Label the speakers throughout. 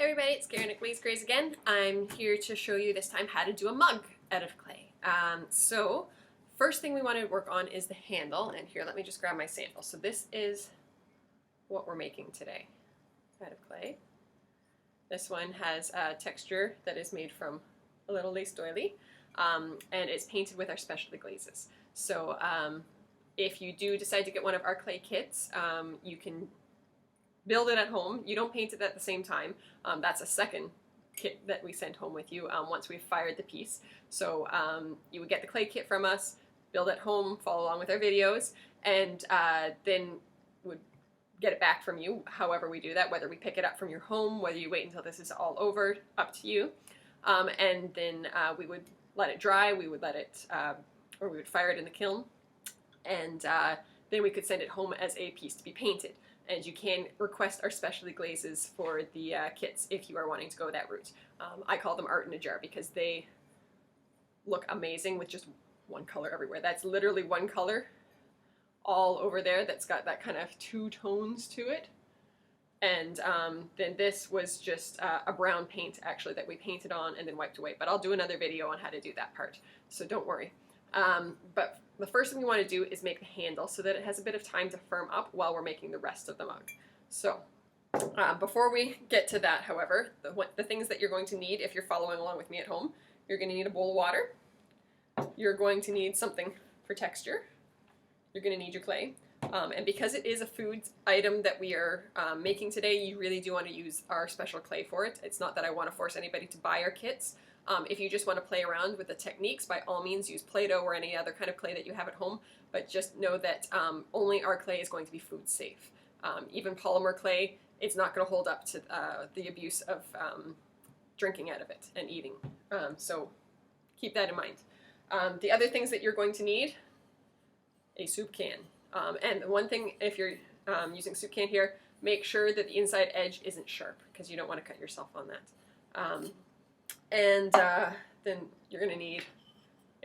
Speaker 1: everybody, it's Karen at Glaze Graze again. I'm here to show you this time how to do a mug out of clay. So first thing we want to work on is the handle, and here let me just grab my sample. So this is what we're making today out of clay. This one has a texture that is made from a little lace doily, and it's painted with our specialty glazes. So if you do decide to get one of our clay kits, you can build it at home. You don't paint it at the same time. That's a second kit that we send home with you once we've fired the piece. So you would get the clay kit from us, build at home, follow along with our videos, and then would get it back from you however we do that, whether we pick it up from your home, whether you wait until this is all over, up to you. And then we would let it dry, we would let it, or we would fire it in the kiln, and then we could send it home as a piece to be painted. And you can request our specialty glazes for the kits if you are wanting to go that route. I call them art in a jar because they look amazing with just one color everywhere. That's literally one color all over there that's got that kind of two tones to it. And then this was just a brown paint actually that we painted on and then wiped away. But I'll do another video on how to do that part, so don't worry. But the first thing we want to do is make the handle so that it has a bit of time to firm up while we're making the rest of the mug. So before we get to that, however, the things that you're going to need if you're following along with me at home, you're going to need a bowl of water, you're going to need something for texture, you're going to need your clay, and because it is a food item that we are making today, you really do want to use our special clay for it. It's not that I want to force anybody to buy our kits. If you just want to play around with the techniques, by all means use Play-Doh or any other kind of clay that you have at home, but just know that only our clay is going to be food safe. Even polymer clay, it's not going to hold up to the abuse of drinking out of it and eating. So keep that in mind. The other things that you're going to need, a soup can. And one thing, if you're using soup can here, make sure that the inside edge isn't sharp because you don't want to cut yourself on that. And then you're going to need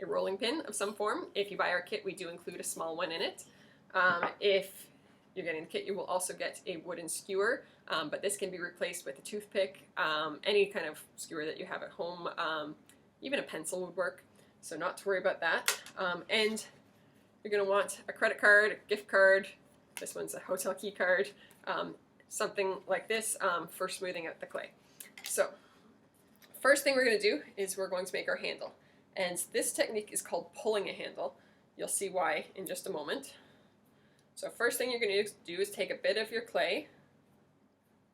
Speaker 1: a rolling pin of some form. If you buy our kit, we do include a small one in it. If you're getting the kit, you will also get a wooden skewer, but this can be replaced with a toothpick, any kind of skewer that you have at home. Even a pencil would work, so not to worry about that. And you're going to want a credit card, a gift card, this one's a hotel key card, something like this for smoothing out the clay. So first thing we're going to do is we're going to make our handle. And this technique is called pulling a handle. You'll see why in just a moment. So first thing you're going to do is take a bit of your clay.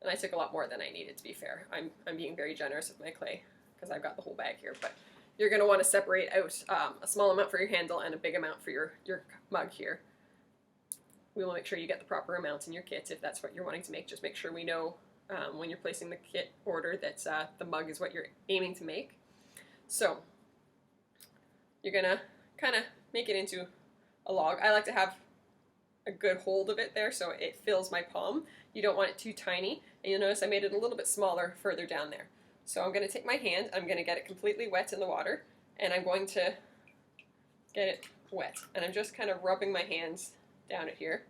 Speaker 1: And I took a lot more than I needed, to be fair. I'm being very generous with my clay because I've got the whole bag here. But you're going to want to separate out a small amount for your handle and a big amount for your mug here. We will make sure you get the proper amounts in your kit if that's what you're wanting to make. Just make sure we know when you're placing the kit order that the mug is what you're aiming to make. So you're gonna kind of make it into a log. I like to have a good hold of it there so it fills my palm. You don't want it too tiny, and you'll notice I made it a little bit smaller further down there. So I'm going to take my hand, I'm going to get it completely wet in the water, and I'm going to get it wet. And I'm just kind of rubbing my hands down it here,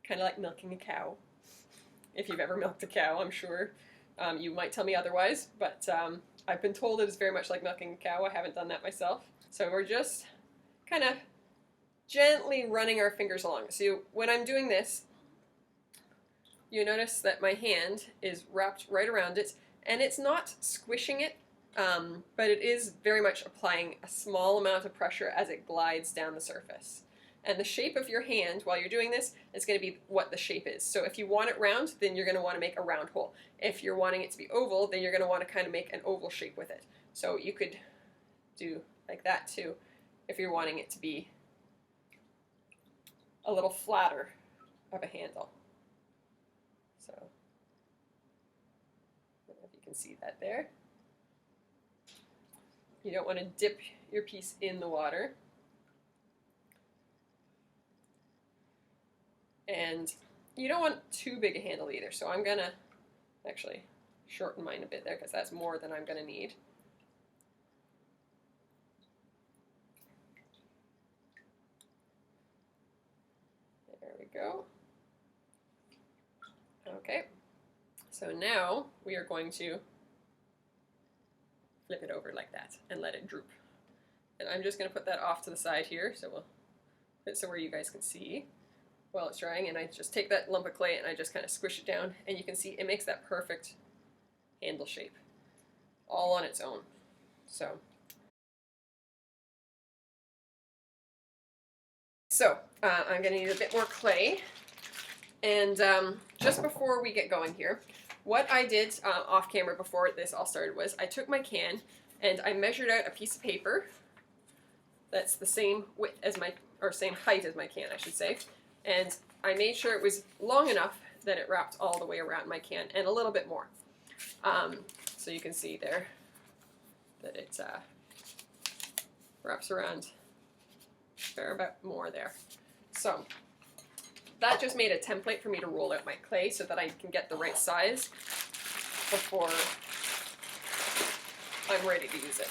Speaker 1: kind of like milking a cow. If you've ever milked a cow, I'm sure you might tell me otherwise, but I've been told it is very much like milking a cow. I haven't done that myself. So we're just kind of gently running our fingers along. So when I'm doing this, you notice that my hand is wrapped right around it, and it's not squishing it, but it is very much applying a small amount of pressure as it glides down the surface. And the shape of your hand while you're doing this is going to be what the shape is. So if you want it round, then you're going to want to make a round hole. If you're wanting it to be oval, then you're going to want to kind of make an oval shape with it. So you could do like that too if you're wanting it to be a little flatter of a handle. So I don't know if you can see that there. You don't want to dip your piece in the water. And you don't want too big a handle either, so I'm going to actually shorten mine a bit there because that's more than I'm going to need. There we go. Okay, So now we are going to flip it over like that and let it droop. And I'm just going to put that off to the side here, so we'll put it so where you guys can see while it's drying. And I just take that lump of clay and I just kind of squish it down, and you can see it makes that perfect handle shape all on its own. So I'm going to need a bit more clay. And just before we get going here, what I did off camera before this all started was I took my can and I measured out a piece of paper that's the same width as my, or same height as my can, I should say. And I made sure it was long enough that it wrapped all the way around my can and a little bit more. So you can see there that it wraps around a fair bit more there. So that just made a template for me to roll out my clay so that I can get the right size before I'm ready to use it.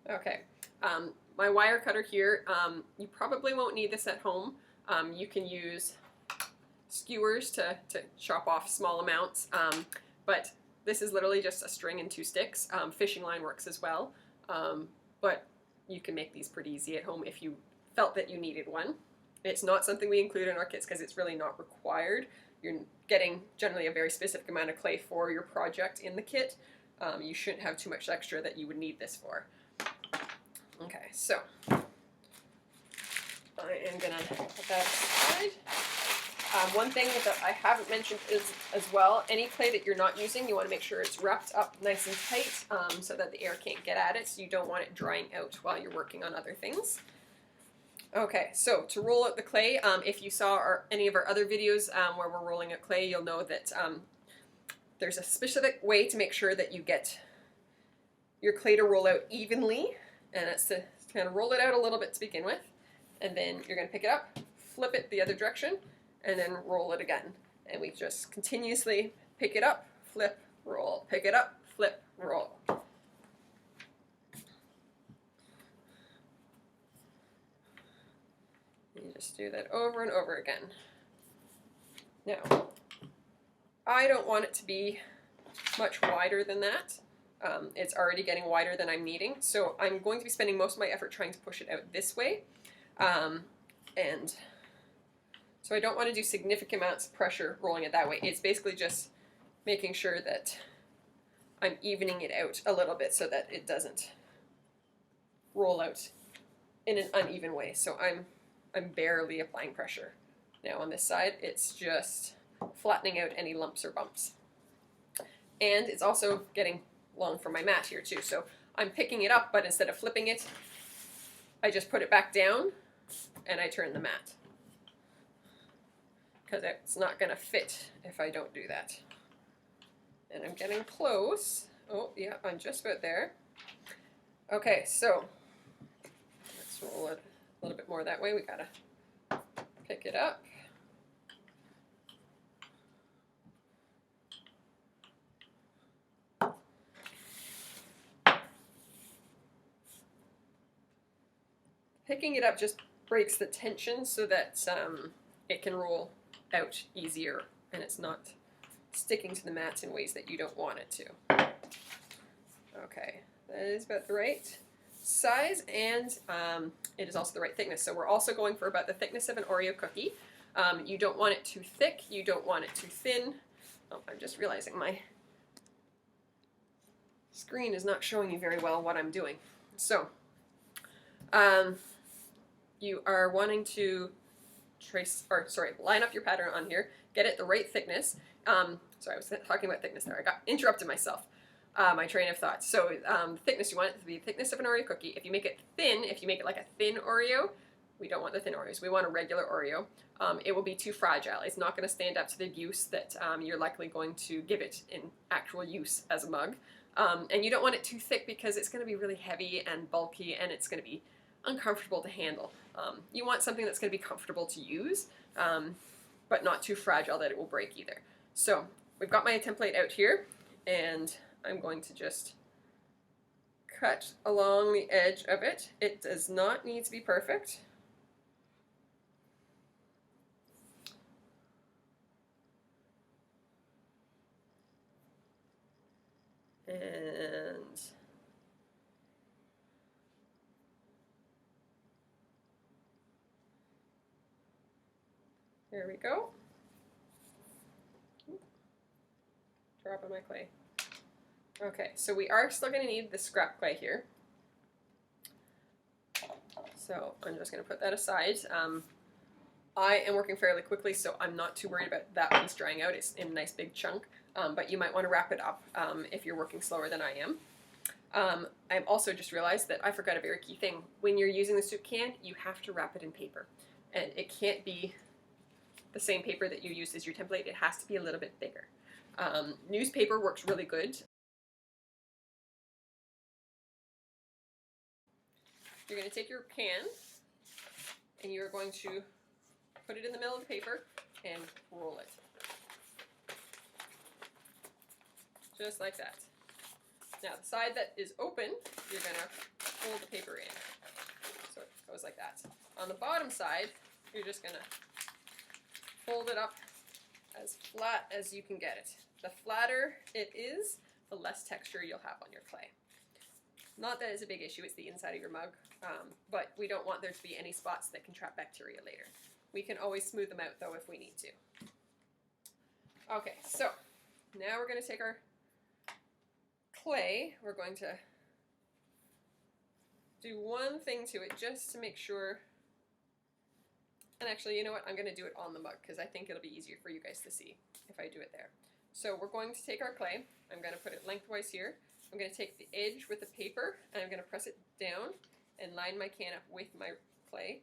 Speaker 1: Okay, my wire cutter here, you probably won't need this at home. You can use skewers to chop off small amounts, but this is literally just a string and 2 sticks. Fishing line works as well, but you can make these pretty easy at home if you felt that you needed one. It's not something we include in our kits because it's really not required. You're getting generally a very specific amount of clay for your project in the kit. You shouldn't have too much extra that you would need this for. Okay, so I am going to put that aside. One thing that I haven't mentioned is, as well, any clay that you're not using, you want to make sure it's wrapped up nice and tight so that the air can't get at it, so you don't want it drying out while you're working on other things. Okay, so to roll out the clay, if you saw any of our other videos where we're rolling out clay, you'll know that there's a specific way to make sure that you get your clay to roll out evenly, and that's to kind of roll it out a little bit to begin with, and then you're going to pick it up, flip it the other direction, and then roll it again. And we just continuously pick it up, flip, roll, pick it up, flip, roll. You just do that over and over again. Now, I don't want it to be much wider than that. It's already getting wider than I'm needing, so I'm going to be spending most of my effort trying to push it out this way. And so I don't want to do significant amounts of pressure rolling it that way. It's basically just making sure that I'm evening it out a little bit so that it doesn't roll out in an uneven way. So I'm barely applying pressure. Now on this side, it's just flattening out any lumps or bumps. And it's also getting long for my mat here too. So I'm picking it up, but instead of flipping it, I just put it back down and I turn the mat, because it's not going to fit if I don't do that. And I'm getting close. Oh yeah, I'm just about there. Okay, so let's roll it a little bit more that way. We gotta pick it up. Picking it up just breaks the tension so that it can roll out easier and it's not sticking to the mats in ways that you don't want it to. Okay, that is about the right size, and it is also the right thickness. So we're also going for about the thickness of an Oreo cookie. You don't want it too thick, you don't want it too thin. Oh, I'm just realizing my screen is not showing you very well what I'm doing. So you are wanting to line up your pattern on here, get it the right thickness. Sorry, I was talking about thickness there. I got interrupted myself, my train of thought. So thickness, you want it to be the thickness of an Oreo cookie. If you make it thin, if you make it like a thin Oreo, we don't want the thin Oreos. We want a regular Oreo. It will be too fragile. It's not going to stand up to the use that you're likely going to give it in actual use as a mug. And you don't want it too thick because it's going to be really heavy and bulky and it's going to be uncomfortable to handle. You want something that's going to be comfortable to use, but not too fragile that it will break either. So we've got my template out here, and I'm going to just cut along the edge of it. It does not need to be perfect. And there we go. Drop on my clay. Okay, so we are still going to need the scrap clay here. So I'm just going to put that aside. I am working fairly quickly, so I'm not too worried about that piece drying out. It's in a nice big chunk, but you might want to wrap it up if you're working slower than I am. I've also just realized that I forgot a very key thing. When you're using the soup can, you have to wrap it in paper. And it can't be the same paper that you use as your template. It has to be a little bit bigger. Newspaper works really good. You're going to take your can and you're going to put it in the middle of the paper and roll it. Just like that. Now the side that is open, you're going to fold the paper in. So it goes like that. On the bottom side, you're just going to fold it up as flat as you can get it. The flatter it is, the less texture you'll have on your clay. Not that it's a big issue, it's the inside of your mug, but we don't want there to be any spots that can trap bacteria later. We can always smooth them out though if we need to. Okay, so now we're going to take our clay, we're going to do one thing to it just to make sure, and actually you know what, I'm going to do it on the mug because I think it'll be easier for you guys to see if I do it there. So we're going to take our clay, I'm going to put it lengthwise here, I'm going to take the edge with the paper and I'm going to press it down and line my can up with my clay,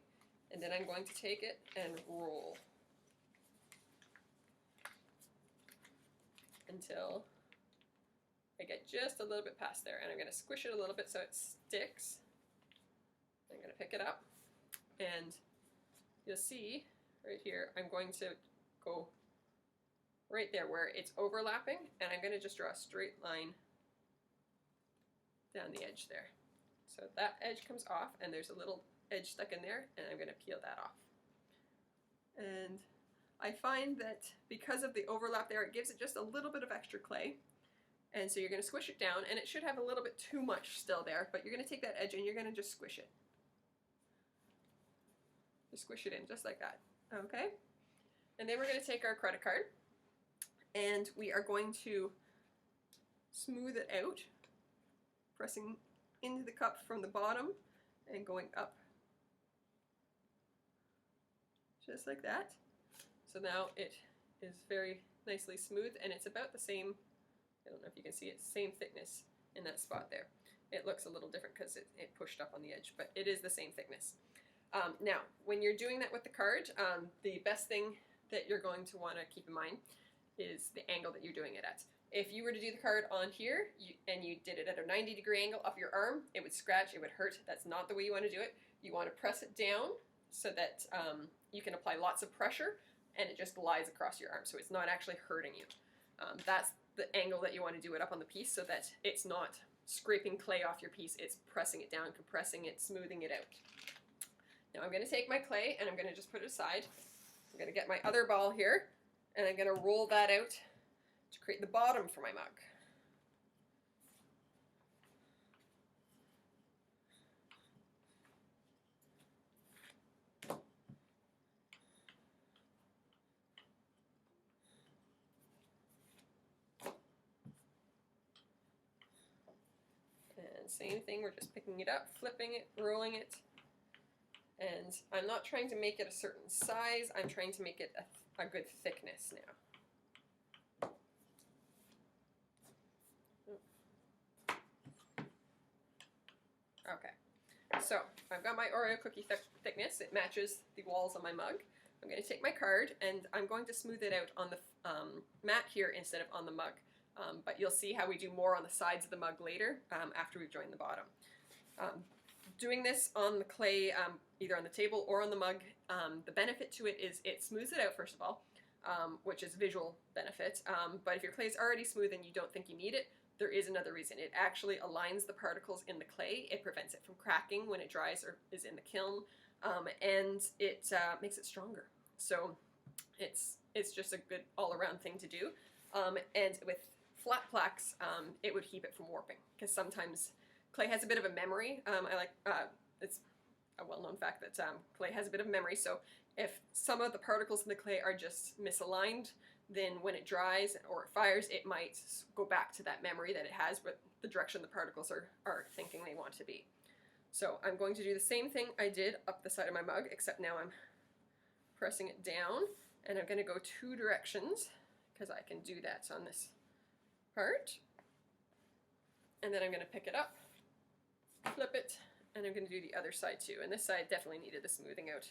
Speaker 1: and then I'm going to take it and roll until I get just a little bit past there, and I'm going to squish it a little bit so it sticks. I'm going to pick it up and you'll see right here I'm going to go right there where it's overlapping, and I'm going to just draw a straight line down the edge there. So that edge comes off and there's a little edge stuck in there, and I'm going to peel that off. And I find that because of the overlap there, it gives it just a little bit of extra clay. And so you're going to squish it down, and it should have a little bit too much still there, but you're going to take that edge and you're going to just squish it. Just squish it in just like that. Okay? And then we're going to take our credit card and we are going to smooth it out, pressing into the cup from the bottom and going up just like that. So now it is very nicely smooth, and it's about the same, I don't know if you can see it, same thickness in that spot there. It looks a little different because it pushed up on the edge, but it is the same thickness. Now, when you're doing that with the card, the best thing that you're going to want to keep in mind is the angle that you're doing it at. If you were to do the card on here and you did it at a 90-degree angle up your arm, it would scratch, it would hurt. That's not the way you want to do it. You want to press it down so that you can apply lots of pressure and it just glides across your arm, so it's not actually hurting you. That's the angle that you want to do it up on the piece, so that it's not scraping clay off your piece, it's pressing it down, compressing it, smoothing it out. Now I'm going to take my clay and I'm going to just put it aside. I'm going to get my other ball here and I'm going to roll that out to create the bottom for my mug. And same thing, we're just picking it up, flipping it, rolling it. And I'm not trying to make it a certain size, I'm trying to make it a good thickness now. Okay, so I've got my Oreo cookie thickness, it matches the walls on my mug. I'm going to take my card and I'm going to smooth it out on the mat here instead of on the mug. But you'll see how we do more on the sides of the mug later after we've joined the bottom. Doing this on the clay, either on the table or on the mug, the benefit to it is it smooths it out first of all, which is visual benefit. But if your clay is already smooth and you don't think you need it, there is another reason. It actually aligns the particles in the clay. It prevents it from cracking when it dries or is in the kiln, and it makes it stronger. So it's just a good all-around thing to do. And with flat plaques, it would keep it from warping, because sometimes clay has a bit of a memory. It's a well-known fact that clay has a bit of memory, so if some of the particles in the clay are just misaligned, then when it dries or it fires, it might go back to that memory that it has, but the direction the particles are thinking they want to be. So I'm going to do the same thing I did up the side of my mug, except now I'm pressing it down, and I'm going to go 2 directions, because I can do that on this part. And then I'm going to pick it up, flip it, and I'm going to do the other side too. And this side definitely needed the smoothing out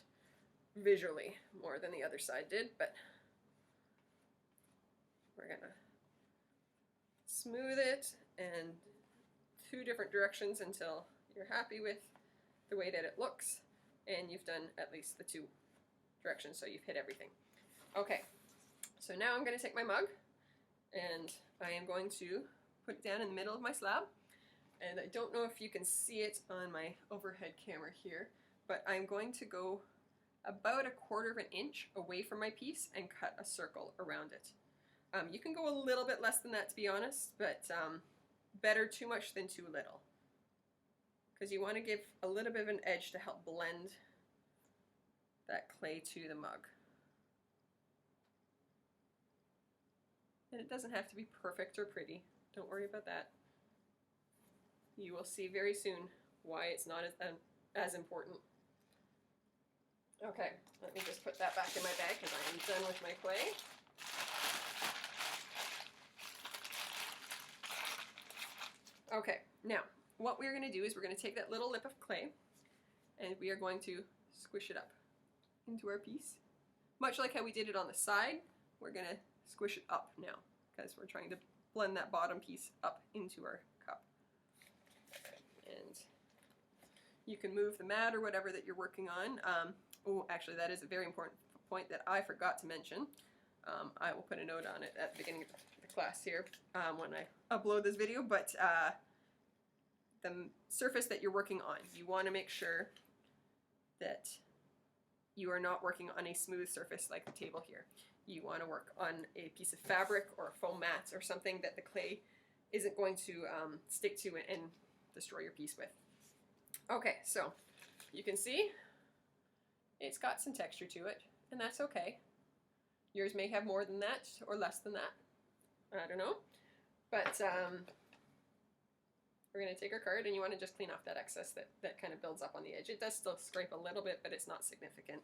Speaker 1: visually more than the other side did, but we're going to smooth it in 2 different directions until you're happy with the way that it looks, and you've done at least the 2 directions, so you've hit everything. Okay, so now I'm going to take my mug, and I am going to put it down in the middle of my slab. And I don't know if you can see it on my overhead camera here, but I'm going to go about 1/4 of an inch away from my piece and cut a circle around it. You can go a little bit less than that, to be honest, but better too much than too little, because you want to give a little bit of an edge to help blend that clay to the mug. And it doesn't have to be perfect or pretty. Don't worry about that. You will see very soon why it's not as important. Okay, let me just put that back in my bag because I am done with my clay. Okay, now what we're going to do is we're going to take that little lip of clay and we are going to squish it up into our piece. Much like how we did it on the side, we're going to squish it up now because we're trying to blend that bottom piece up into our cup. And you can move the mat or whatever that you're working on. Oh, actually, that is a very important point that I forgot to mention. I will put a note on it at the beginning of the class here when I upload this video, but the surface that you're working on, you want to make sure that you are not working on a smooth surface like the table here. You want to work on a piece of fabric or a foam mat or something that the clay isn't going to stick to and destroy your piece with. Okay, so you can see it's got some texture to it, and that's okay. Yours may have more than that or less than that. I don't know. But we're going to take our card, and you want to just clean off that excess that kind of builds up on the edge. It does still scrape a little bit, but it's not significant.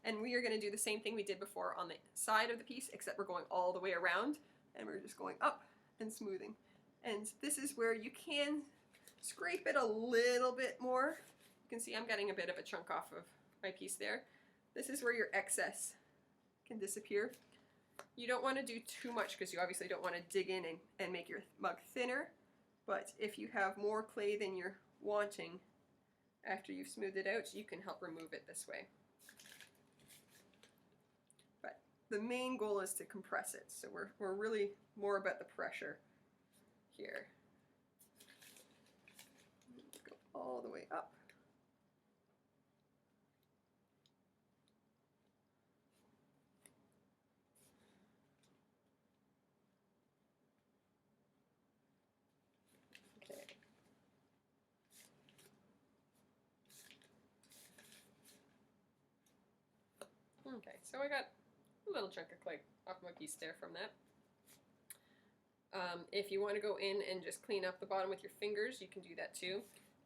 Speaker 1: And we are going to do the same thing we did before on the side of the piece, except we're going all the way around, and we're just going up and smoothing. And this is where you can scrape it a little bit more. You can see I'm getting a bit of a chunk off of my piece there. This is where your excess can disappear. You don't want to do too much because you obviously don't want to dig in and make your mug thinner, but if you have more clay than you're wanting after you've smoothed it out, you can help remove it this way. But the main goal is to compress it, so we're really more about the pressure here. Go all the way up. Okay, so I got a little chunk of clay off my piece there from that. If you want to go in and just clean up the bottom with your fingers, you can do that too.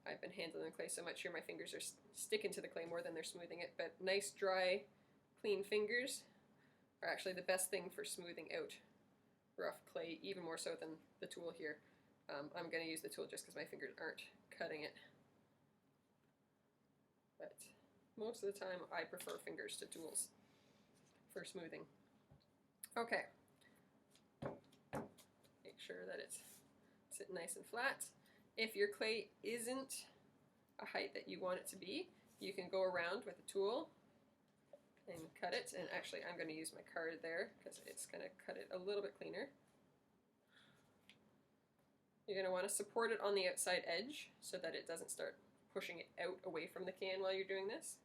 Speaker 1: I've been handling the clay so much here, my fingers are sticking to the clay more than they're smoothing it, but nice, dry, clean fingers are actually the best thing for smoothing out rough clay, even more so than the tool here. I'm going to use the tool just because my fingers aren't cutting it. But most of the time I prefer fingers to tools for smoothing. Okay. Make sure that it's sitting nice and flat. If your clay isn't a height that you want it to be, you can go around with a tool and cut it. And actually I'm going to use my card there because it's going to cut it a little bit cleaner. You're going to want to support it on the outside edge so that it doesn't start pushing it out away from the can while you're doing this.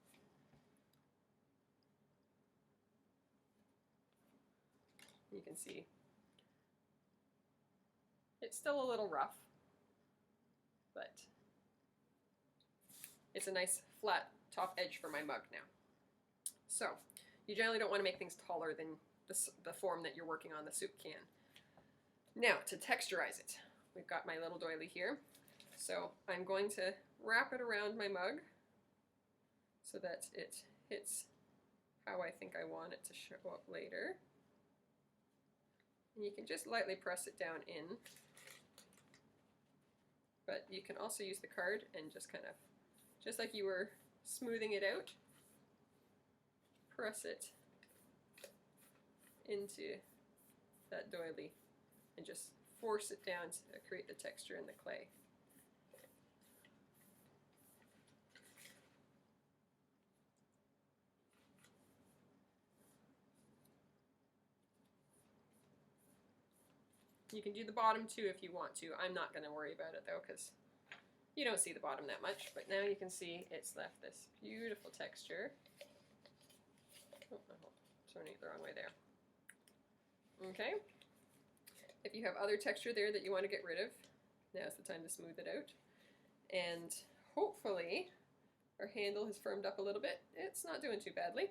Speaker 1: You can see it's still a little rough, but it's a nice flat top edge for my mug now. So you generally don't want to make things taller than the form that you're working on, the soup can. Now to texturize it, we've got my little doily here. So I'm going to wrap it around my mug so that it hits how I think I want it to show up later. And you can just lightly press it down in. But you can also use the card and just kind of, just like you were smoothing it out, press it into that doily and just force it down to create the texture in the clay. You can do the bottom too if you want to. I'm not going to worry about it though because you don't see the bottom that much, but now you can see it's left this beautiful texture. Oh, turning it the wrong way there. Okay. If you have other texture there that you want to get rid of, now's the time to smooth it out. And hopefully our handle has firmed up a little bit. It's not doing too badly.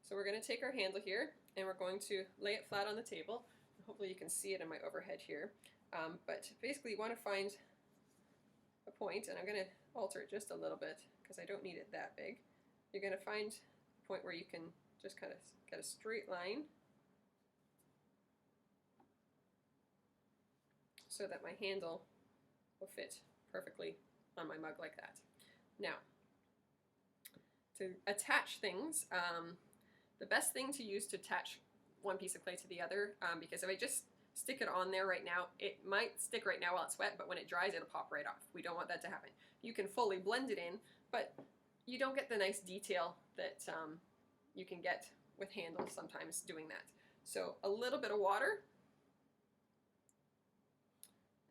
Speaker 1: So we're going to take our handle here and we're going to lay it flat on the table. Hopefully you can see it in my overhead here. But basically you want to find a point, and I'm going to alter it just a little bit because I don't need it that big. You're going to find a point where you can just kind of get a straight line so that my handle will fit perfectly on my mug like that. Now, to attach things, the best thing to use to attach one piece of clay to the other, because if I just stick it on there right now, it might stick right now while it's wet, but when it dries, it'll pop right off. We don't want that to happen. You can fully blend it in, but you don't get the nice detail that you can get with handles sometimes doing that. So a little bit of water,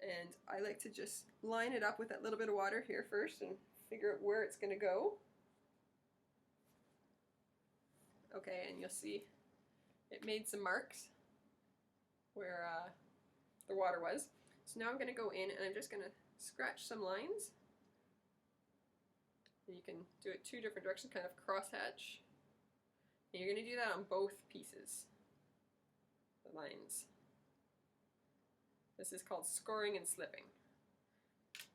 Speaker 1: and I like to just line it up with that little bit of water here first and figure out where it's going to go. Okay, and you'll see it made some marks where the water was. So now I'm going to go in and I'm just going to scratch some lines. And you can do it two different directions, kind of crosshatch. And you're going to do that on both pieces, the lines. This is called scoring and slipping,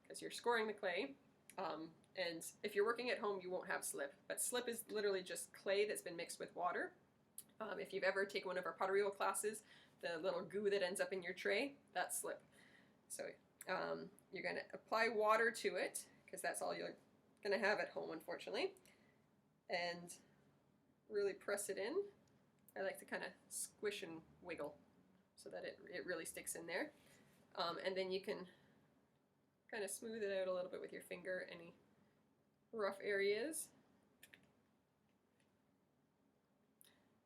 Speaker 1: because you're scoring the clay. And if you're working at home, you won't have slip. But slip is literally just clay that's been mixed with water. If you've ever taken one of our pottery wheel classes, the little goo that ends up in your tray, that's slip. So you're going to apply water to it, because that's all you're going to have at home, unfortunately. And really press it in. I like to kind of squish and wiggle so that it really sticks in there. And then you can kind of smooth it out a little bit with your finger, any rough areas.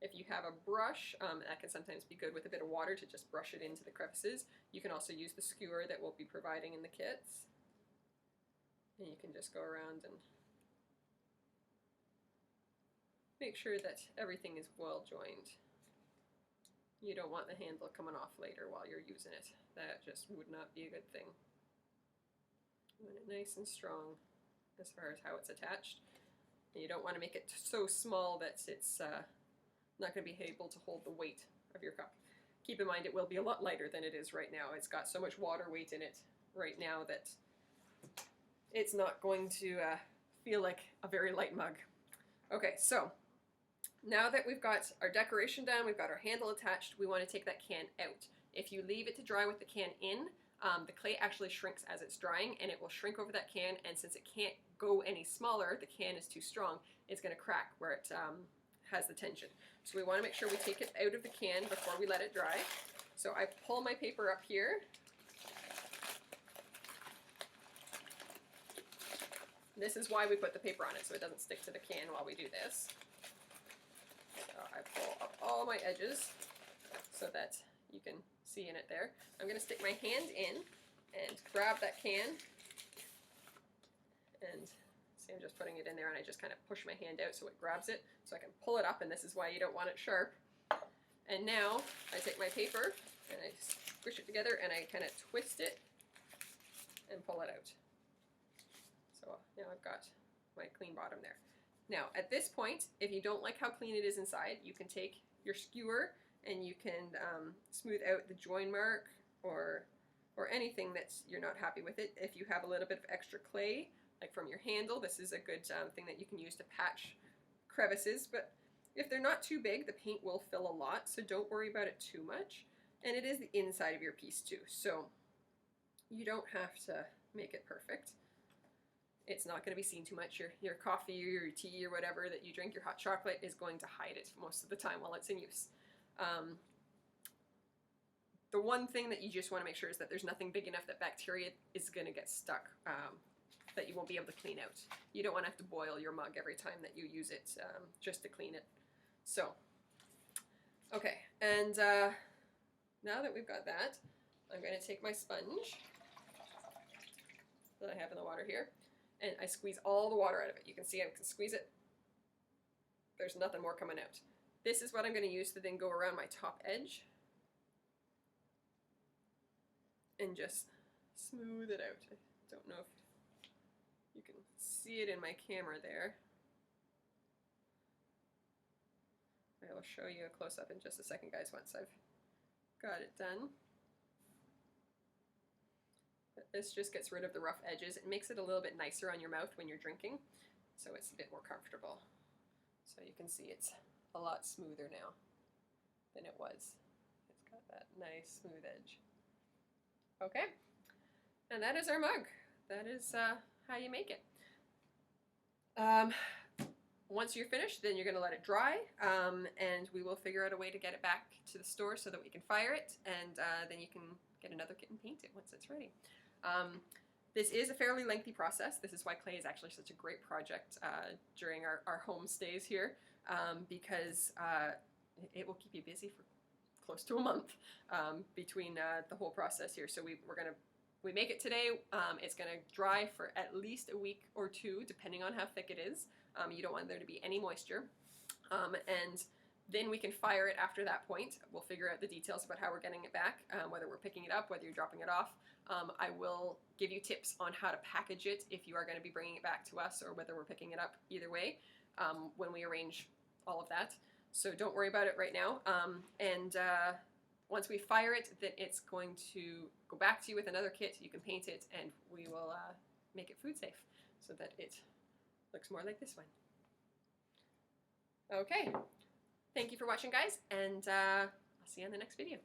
Speaker 1: If you have a brush, that can sometimes be good with a bit of water to just brush it into the crevices. You can also use the skewer that we'll be providing in the kits. And you can just go around and make sure that everything is well joined. You don't want the handle coming off later while you're using it. That just would not be a good thing. You want it nice and strong as far as how it's attached. And you don't want to make it so small that it's not going to be able to hold the weight of your cup. Keep in mind it will be a lot lighter than it is right now. It's got so much water weight in it right now that it's not going to feel like a very light mug. Okay, so now that we've got our decoration done, we've got our handle attached, we want to take that can out. If you leave it to dry with the can in, the clay actually shrinks as it's drying, and it will shrink over that can, and since it can't go any smaller, the can is too strong, it's going to crack where it has the tension. So we want to make sure we take it out of the can before we let it dry. So I pull my paper up here. This is why we put the paper on it, so it doesn't stick to the can while we do this. So I pull up all my edges so that you can see in it there. I'm going to stick my hand in, and grab that can, and see, I'm just putting it in there, and I just kind of push my hand out so it grabs it, so I can pull it up, and this is why you don't want it sharp. And now I take my paper and I squish it together and I kind of twist it and pull it out. So now I've got my clean bottom there. Now at this point, if you don't like how clean it is inside, you can take your skewer and you can smooth out the join mark or anything that you're not happy with it. If you have a little bit of extra clay, like from your handle, this is a good thing that you can use to patch crevices, but if they're not too big, the paint will fill a lot, so don't worry about it too much. And it is the inside of your piece too, so you don't have to make it perfect. It's not going to be seen too much. Your coffee or your tea or whatever that you drink, your hot chocolate, is going to hide it most of the time while it's in use. The one thing that you just want to make sure is that there's nothing big enough that bacteria is going to get stuck, that you won't be able to clean out. You don't want to have to boil your mug every time that you use it just to clean it. So, okay, and now that we've got that, I'm going to take my sponge that I have in the water here, and I squeeze all the water out of it. You can see I can squeeze it. There's nothing more coming out. This is what I'm going to use to then go around my top edge and just smooth it out. I don't know if you can see it in my camera there. I will show you a close-up in just a second, guys, once I've got it done. But this just gets rid of the rough edges. It makes it a little bit nicer on your mouth when you're drinking, so it's a bit more comfortable. So you can see it's a lot smoother now than it was. It's got that nice smooth edge. Okay, and that is our mug. That is how you make it. Once you're finished, then you're going to let it dry, and we will figure out a way to get it back to the store so that we can fire it, and then you can get another kit and paint it once it's ready. This is a fairly lengthy process. This is why clay is actually such a great project during our home stays here, because it will keep you busy for close to a month between the whole process here. So we make it today. It's going to dry for at least a week or two, depending on how thick it is. You don't want there to be any moisture. And then we can fire it after that point. We'll figure out the details about how we're getting it back, whether we're picking it up, whether you're dropping it off. I will give you tips on how to package it if you are going to be bringing it back to us, or whether we're picking it up, either way, when we arrange all of that. So don't worry about it right now. Once we fire it, then it's going to go back to you with another kit. You can paint it, and we will make it food safe so that it looks more like this one. Okay, thank you for watching, guys, and I'll see you in the next video.